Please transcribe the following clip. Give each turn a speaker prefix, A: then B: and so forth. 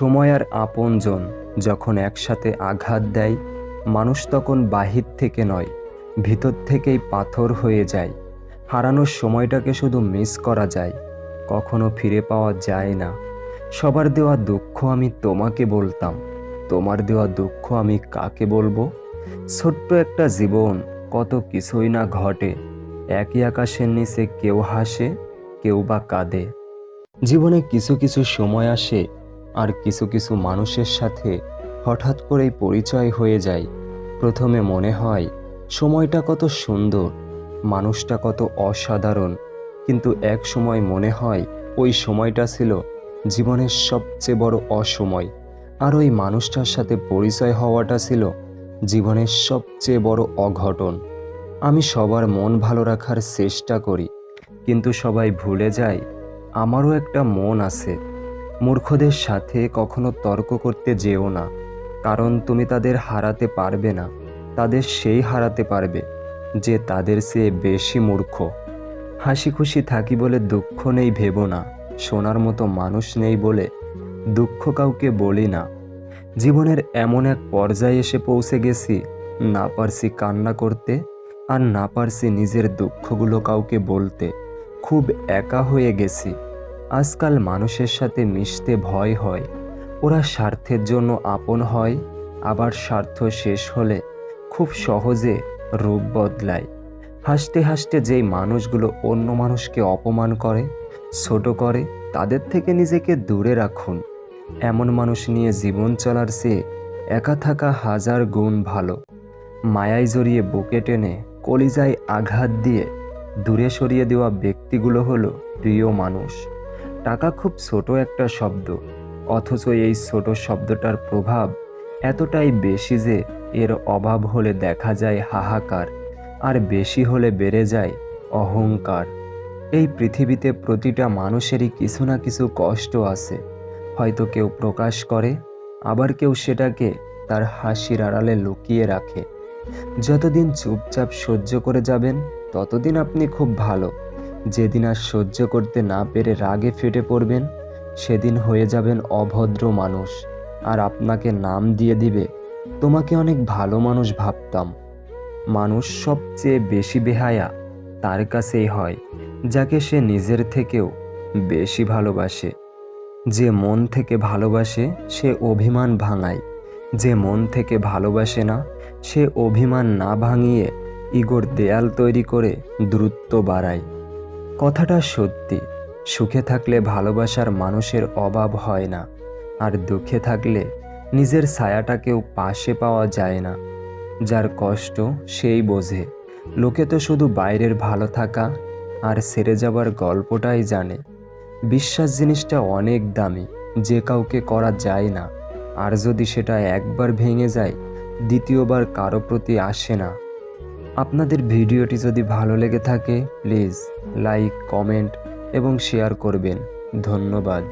A: সময় আর আপনজন যখন একসাথে আঘাত দেয়, মানুষ তখন বাহির থেকে নয়, ভিতর থেকেই পাথর হয়ে যায়। হারানোর সময়টাকে শুধু মিস করা যায়, কখনো ফিরে পাওয়া যায় না। সবার দেওয়া দুঃখ আমি তোমাকে বলতাম, তোমার দেওয়া দুঃখ আমি কাকে বলবো? ছোট্ট একটা জীবন, কত কিছুই না ঘটে। একই আকাশের নিচে কেউ হাসে, কেউ বা কাঁদে। জীবনে কিছু কিছু সময় আসে, আর কিছু কিছু মানুষের সাথে হঠাৎ করেই পরিচয় হয়ে যায়। প্রথমে মনে হয় সময়টা কত সুন্দর, মানুষটা কত অসাধারণ, কিন্তু এক সময় মনে হয় ওই সময়টা ছিল জীবনের সবচেয়ে বড় অসময়। আর ওই মানুষটার সাথে পরিচয় হওয়াটা ছিল জীবনের সবচেয়ে বড় অঘটন। আমি সবার মন ভালো রাখার চেষ্টা করি, কিন্তু সবাই ভুলে যায় আমারও একটা মন আছে। মূর্খদের সাথে কখনো তর্ক করতে যেও না, কারণ তুমি তাদের হারাতে পারবে না, তাদের সেই হারাতে পারবে যে তাদের চেয়ে বেশি মূর্খ। হাসি খুশি থাকি বলে দুঃখ নেই ভেবো না, শোনার মতো মানুষ নেই বলে দুঃখ কাউকে বলি না। জীবনের এমন এক পর্যায়ে এসে পৌঁছে গেছি, না পারছি কান্না করতে, আর না পারছি নিজের দুঃখগুলো কাউকে বলতে। খুব একা হয়ে গেছি। আজকাল মানুষের সাথে মিশতে ভয় হয়। ওরা স্বার্থের জন্য আপন হয়, আবার স্বার্থ শেষ হলে খুব সহজে রূপ বদলায়। হাসতে হাসতে যেই মানুষগুলো অন্য মানুষকে অপমান করে, ছোট করে, তাদের থেকে নিজেকে দূরে রাখুন। এমন মানুষ নিয়ে জীবন চলার চেয়ে একা থাকা হাজার গুণ ভালো। মায়ায় জড়িয়ে বুকে টেনে কলিজায় আঘাত দিয়ে দূরে সরিয়ে দেওয়া ব্যক্তিগুলো হলো প্রিয় মানুষ। টাকা খুব ছোট একটা শব্দ, অথচ এই ছোট শব্দটার প্রভাব এতটাই বেশি যে এর অভাব হলে দেখা যায় হাহাকার, আর বেশি হলে বেড়ে যায় অহংকার। এই পৃথিবীতে প্রতিটা মানুষেরই কিছু না কিছু কষ্ট আছে, হয়তো কেউ প্রকাশ করে, আবার কেউ সেটাকে তার হাসির আড়ালে লুকিয়ে রাখে। যতদিন চুপচাপ সহ্য করে যাবেন, ততদিন আপনি খুব ভালো। যেদিন আর সহ্য করতে না পেরে রাগে ফেটে পড়বেন, সেদিন হয়ে যাবেন অভদ্র মানুষ, আর আপনাকে নাম দিয়ে দিবে তোমাকে অনেক ভালো মানুষ ভাবতাম। মানুষ সবচেয়ে বেশি বেহায়া তার কাছেই হয়, যাকে সে নিজের থেকেও বেশি ভালোবাসে। যে মন থেকে ভালোবাসে সে অভিমান ভাঙায়, যে মন থেকে ভালোবাসে না সে অভিমান না ভাঙিয়ে ইগোর দেয়াল তৈরি করে দূরত্ব বাড়ায়। কথাটা সত্যি, সুখে থাকলে ভালোবাসার মানুষের অভাব হয় না, আর দুঃখে থাকলে নিজের ছায়াটাকেও পাশে পাওয়া যায় না। যার কষ্ট সেই বোঝে, লোকে তো শুধু বাইরের ভালো থাকা আর সেরে যাবার গল্পটাই জানে। বিশ্বাস জিনিসটা অনেক দামি, যে কাউকে করা যায় না, আর যদি সেটা একবার ভেঙে যায় দ্বিতীয়বার কারো প্রতি আসে না। আপনাদের ভিডিওটি যদি ভালো লেগে থাকে, প্লিজ লাইক, কমেন্ট এবং শেয়ার করবেন। ধন্যবাদ।